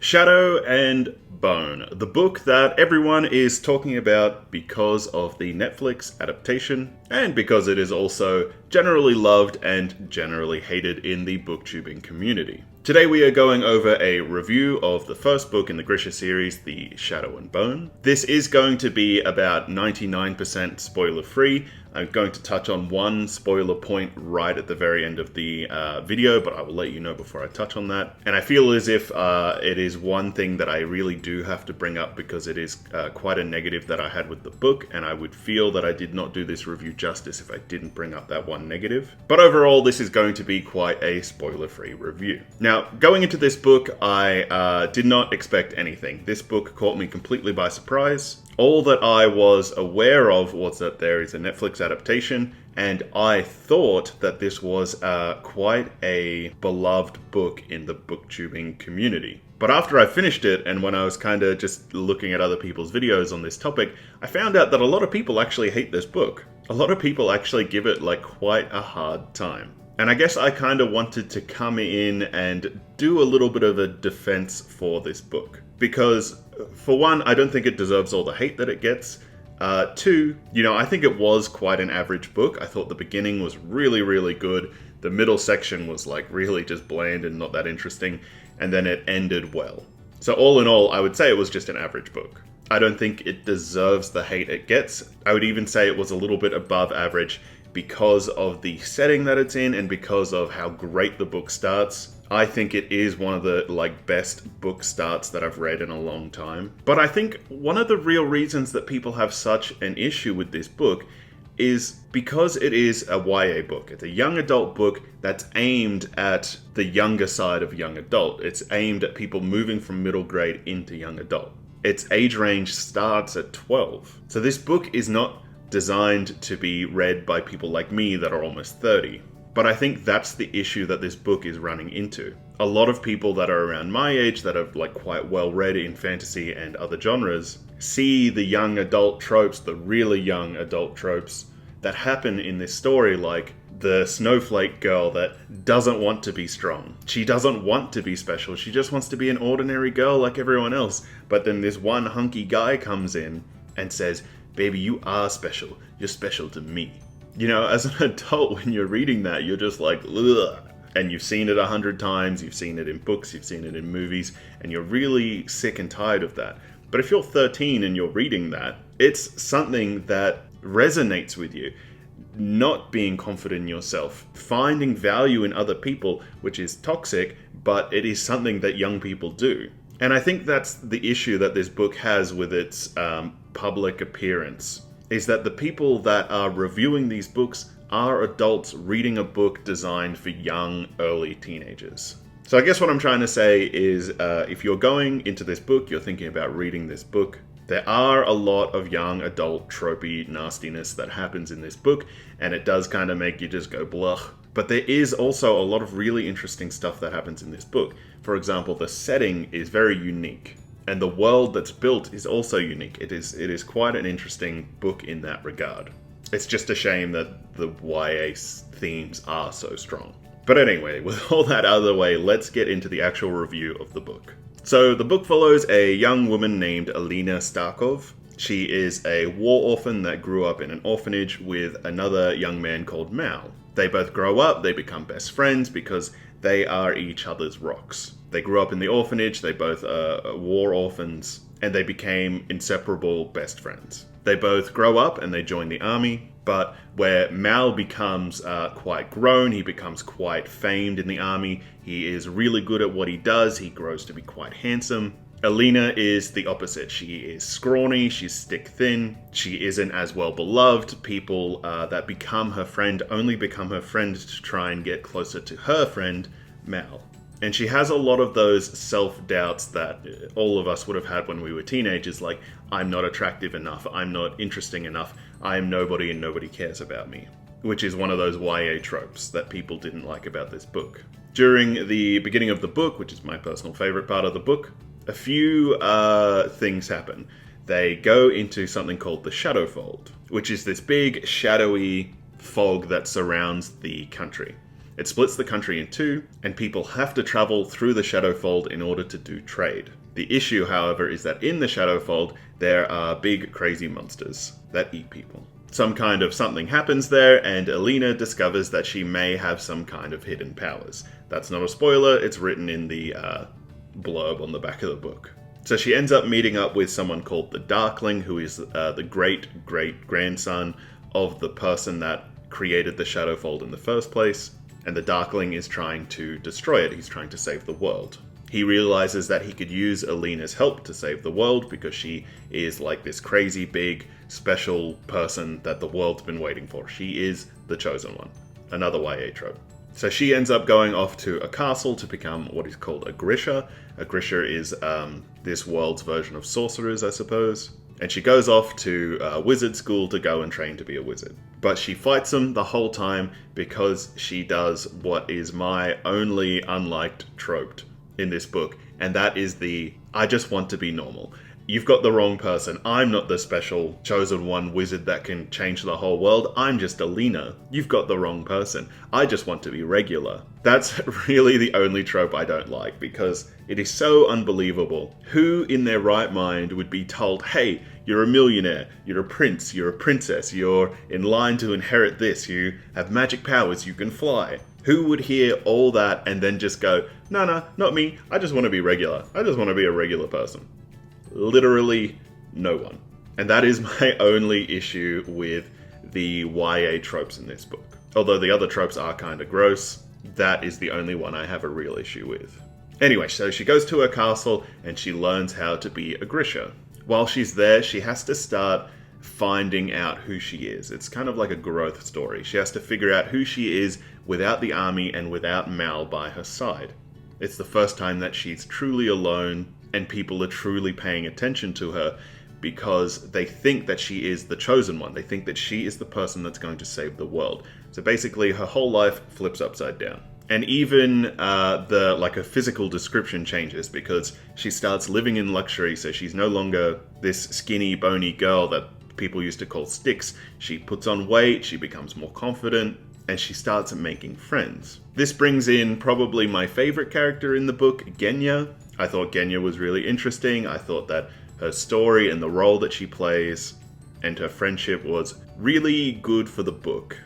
Shadow and Bone, the book that everyone is talking about because of the Netflix adaptation, and because it is also generally loved and generally hated in the booktubing community. Today we are going over a review of the first book in the Grisha series, The Shadow and Bone. This is going to be about 99% spoiler free. I'm going to touch on one spoiler point right at the very end of the video, but I will let you know before I touch on that. And I feel as if it is one thing that I really do have to bring up because it is quite a negative that I had with the book, and I would feel that I did not do this review justice if I didn't bring up that one negative. But overall, this is going to be quite a spoiler-free review. Now, going into this book, I did not expect anything. This book caught me completely by surprise. All that I was aware of was that there is a Netflix adaptation, and I thought that this was quite a beloved book in the booktubing community. But after I finished it, and when I was kind of just looking at other people's videos on this topic, I found out that a lot of people actually hate this book. A lot of people actually give it like quite a hard time. And I guess I kind of wanted to come in and do a little bit of a defense for this book. Because, for one, I don't think it deserves all the hate that it gets. Two, I think it was quite an average book. I thought the beginning was really, really good. The middle section was like really just bland and not that interesting. And then it ended well. So all in all, I would say it was just an average book. I don't think it deserves the hate it gets. I would even say it was a little bit above average because of the setting that it's in and because of how great the book starts. I think it is one of the best book starts that I've read in a long time. But I think one of the real reasons that people have such an issue with this book is because it is a YA book. It's a young adult book that's aimed at the younger side of young adult. It's aimed at people moving from middle grade into young adult. Its age range starts at 12. So this book is not designed to be read by people like me that are almost 30. But I think that's the issue that this book is running into. A lot of people that are around my age that are quite well read in fantasy and other genres see the young adult tropes, the really young adult tropes that happen in this story, like the snowflake girl that doesn't want to be strong. She doesn't want to be special. She just wants to be an ordinary girl like everyone else. But then this one hunky guy comes in and says, "Baby, you are special. You're special to me." As an adult, when you're reading that, you're just like, ugh. And you've seen it 100 times, you've seen it in books, you've seen it in movies, and you're really sick and tired of that. But if you're 13 and you're reading that, it's something that resonates with you. Not being confident in yourself, finding value in other people, which is toxic, but it is something that young people do. And I think that's the issue that this book has with its public appearance, is that the people that are reviewing these books are adults reading a book designed for young, early teenagers. So I guess what I'm trying to say is if you're going into this book, you're thinking about reading this book, there are a lot of young adult tropey nastiness that happens in this book, and it does kind of make you just go blah. But there is also a lot of really interesting stuff that happens in this book. For example, the setting is very unique. And the world that's built is also unique. It is quite an interesting book in that regard. It's just a shame that the YA themes are so strong. But anyway, with all that out of the way, let's get into the actual review of the book. So the book follows a young woman named Alina Starkov. She is a war orphan that grew up in an orphanage with another young man called Mal. They both grow up, they become best friends because they are each other's rocks. They grew up in the orphanage, they both are war orphans, and they became inseparable best friends. They both grow up and they join the army, but where Mal becomes quite grown, he becomes quite famed in the army, he is really good at what he does, he grows to be quite handsome. Alina is the opposite. She is scrawny, she's stick thin, she isn't as well beloved. People that become her friend only become her friend to try and get closer to her friend, Mal. And she has a lot of those self-doubts that all of us would have had when we were teenagers, like, I'm not attractive enough, I'm not interesting enough, I am nobody and nobody cares about me. Which is one of those YA tropes that people didn't like about this book. During the beginning of the book, which is my personal favorite part of the book, a few things happen. They go into something called the Shadowfold, which is this big, shadowy fog that surrounds the country. It splits the country in two, and people have to travel through the Shadowfold in order to do trade. The issue, however, is that in the Shadowfold, there are big, crazy monsters that eat people. Some kind of something happens there, and Alina discovers that she may have some kind of hidden powers. That's not a spoiler, it's written in the blurb on the back of the book. So she ends up meeting up with someone called the Darkling, who is the great-great-grandson of the person that created the Shadowfold in the first place, and the Darkling is trying to destroy it. He's trying to save the world. He realizes that he could use Alina's help to save the world because she is like this crazy big special person that the world's been waiting for. She is the chosen one. Another YA trope. So she ends up going off to a castle to become what is called a grisha. A grisha is this world's version of sorcerers, I suppose. And she goes off to wizard school to go and train to be a wizard. But she fights them the whole time because she does what is my only unliked trope in this book, and that is the I just want to be normal. You've got the wrong person. I'm not the special chosen one wizard that can change the whole world. I'm just Alina. You've got the wrong person. I just want to be regular. That's really the only trope I don't like, because it is so unbelievable. Who in their right mind would be told, hey, you're a millionaire, you're a prince, you're a princess, you're in line to inherit this, you have magic powers, you can fly. Who would hear all that and then just go, no, not me, I just want to be regular. I just want to be a regular person. Literally no one. And that is my only issue with the YA tropes in this book. Although the other tropes are kind of gross, that is the only one I have a real issue with. Anyway, so she goes to her castle and she learns how to be a grisha. While she's there, she has to start finding out who she is. It's kind of like a growth story. She has to figure out who she is without the army and without Mal by her side. It's the first time that she's truly alone and people are truly paying attention to her because they think that she is the chosen one. They think that she is the person that's going to save the world. So basically her whole life flips upside down. And even her physical description changes because she starts living in luxury, so she's no longer this skinny, bony girl that people used to call sticks. She puts on weight, she becomes more confident, and she starts making friends. This brings in probably my favorite character in the book, Genya. I thought Genya was really interesting. I thought that her story and the role that she plays and her friendship was really good for the book.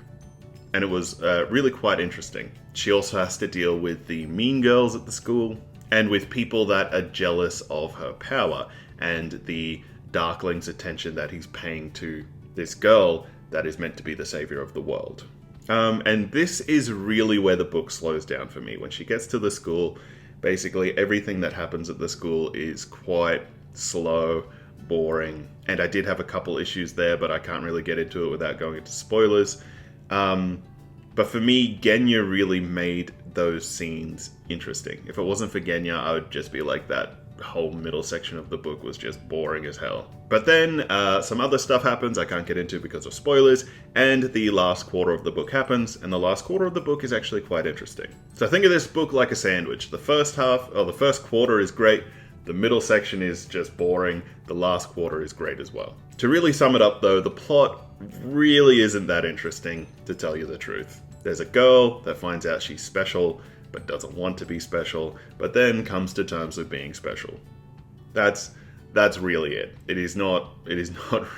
And it was really quite interesting. She also has to deal with the mean girls at the school and with people that are jealous of her power and the Darkling's attention that he's paying to this girl that is meant to be the savior of the world. And this is really where the book slows down for me. When she gets to the school, basically everything that happens at the school is quite slow, boring, and I did have a couple issues there, but I can't really get into it without going into spoilers. But for me, Genya really made those scenes interesting. If it wasn't for Genya, I would just be like, that whole middle section of the book was just boring as hell. But then some other stuff happens I can't get into because of spoilers, and the last quarter of the book happens, and the last quarter of the book is actually quite interesting. So think of this book like a sandwich. The first quarter is great, the middle section is just boring, the last quarter is great as well. To really sum it up though, the plot really isn't that interesting, to tell you the truth. There's a girl that finds out she's special, but doesn't want to be special, but then comes to terms with being special. That's really it. It is not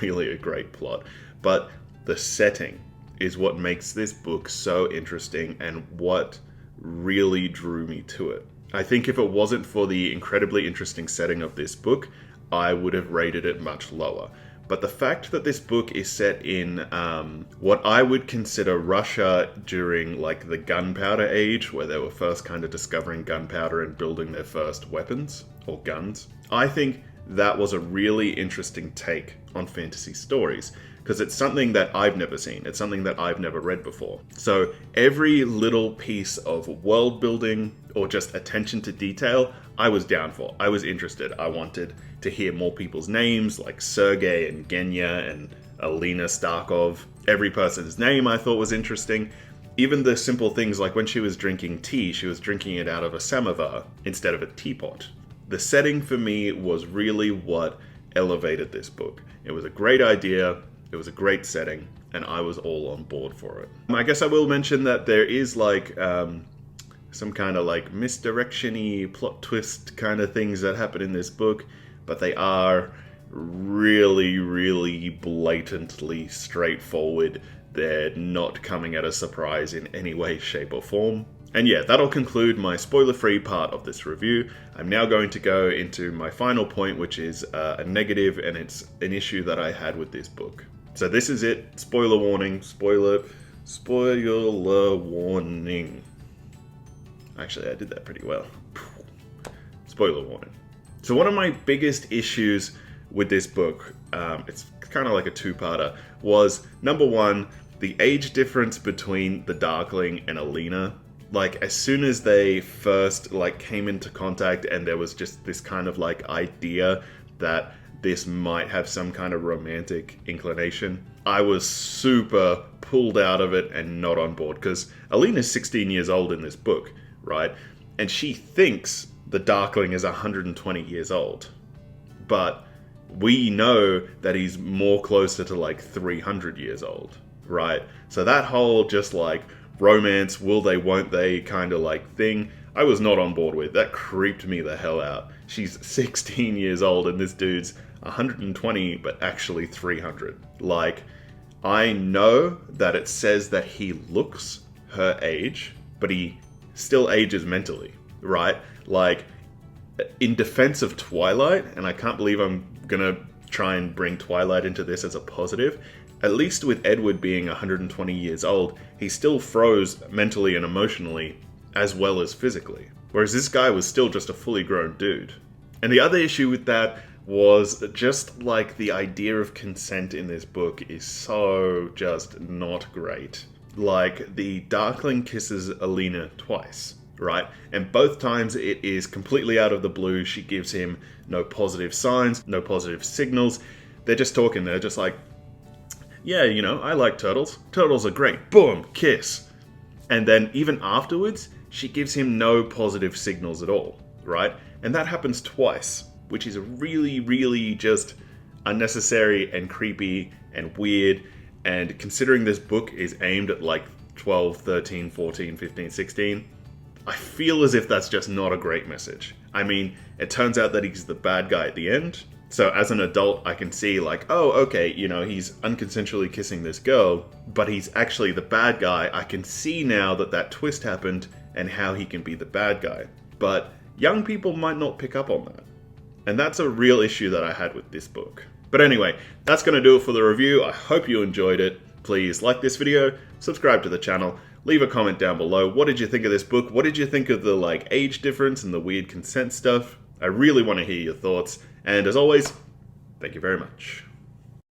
really a great plot, but the setting is what makes this book so interesting and what really drew me to it. I think if it wasn't for the incredibly interesting setting of this book, I would have rated it much lower. But the fact that this book is set in what I would consider Russia during like the gunpowder age, where they were first kind of discovering gunpowder and building their first weapons or guns, I think that was a really interesting take on fantasy stories, because it's something that I've never seen. It's something that I've never read before. So every little piece of world building or just attention to detail, I was down for. I was interested. I wanted to hear more people's names, like Sergei and Genya and Alina Starkov. Every person's name I thought was interesting. Even the simple things like when she was drinking tea, she was drinking it out of a samovar instead of a teapot. The setting for me was really what elevated this book. It was a great idea. It was a great setting. and I was all on board for it. I guess I will mention that there is like some kind of like misdirection-y plot twist kind of things that happen in this book, but they are really, really blatantly straightforward. They're not coming at a surprise in any way, shape, or form. And yeah, that'll conclude my spoiler-free part of this review. I'm now going to go into my final point, which is a negative, and it's an issue that I had with this book. So this is it. Spoiler warning. Spoiler warning. Actually, I did that pretty well. Spoiler warning. So one of my biggest issues with this book, it's kind of like a two-parter, was number one, the age difference between the Darkling and Alina. Like, as soon as they first, like, came into contact and there was just this kind of, like, idea that this might have some kind of romantic inclination, I was super pulled out of it and not on board. Because Alina's 16 years old in this book, right? And she thinks the Darkling is 120 years old. But we know that he's more closer to, like, 300 years old, right? So that whole just, like, romance, will they, won't they kind of like thing, I was not on board with. That creeped me the hell out. She's 16 years old and this dude's 120, but actually 300. Like, I know that it says that he looks her age, but he still ages mentally, right? Like, in defense of Twilight, and I can't believe I'm gonna try and bring Twilight into this as a positive, at least with Edward being 120 years old, he still froze mentally and emotionally, as well as physically. Whereas this guy was still just a fully grown dude. And the other issue with that was just like the idea of consent in this book is so just not great. Like, the Darkling kisses Alina twice, right? And both times it is completely out of the blue. She gives him no positive signs, no positive signals. They're just talking, they're just like, yeah, you know, I like turtles. Turtles are great. Boom, kiss. And then even afterwards, she gives him no positive signals at all, right? And that happens twice, which is really, really just unnecessary and creepy and weird. And considering this book is aimed at like 12, 13, 14, 15, 16, I feel as if that's just not a great message. I mean, it turns out that he's the bad guy at the end. So as an adult, I can see like, oh, okay, you know, he's unconsensually kissing this girl, but he's actually the bad guy. I can see now that that twist happened and how he can be the bad guy. But young people might not pick up on that. And that's a real issue that I had with this book. But anyway, that's going to do it for the review. I hope you enjoyed it. Please like this video, subscribe to the channel, leave a comment down below. What did you think of this book? What did you think of the like age difference and the weird consent stuff? I really want to hear your thoughts. And as always, thank you very much.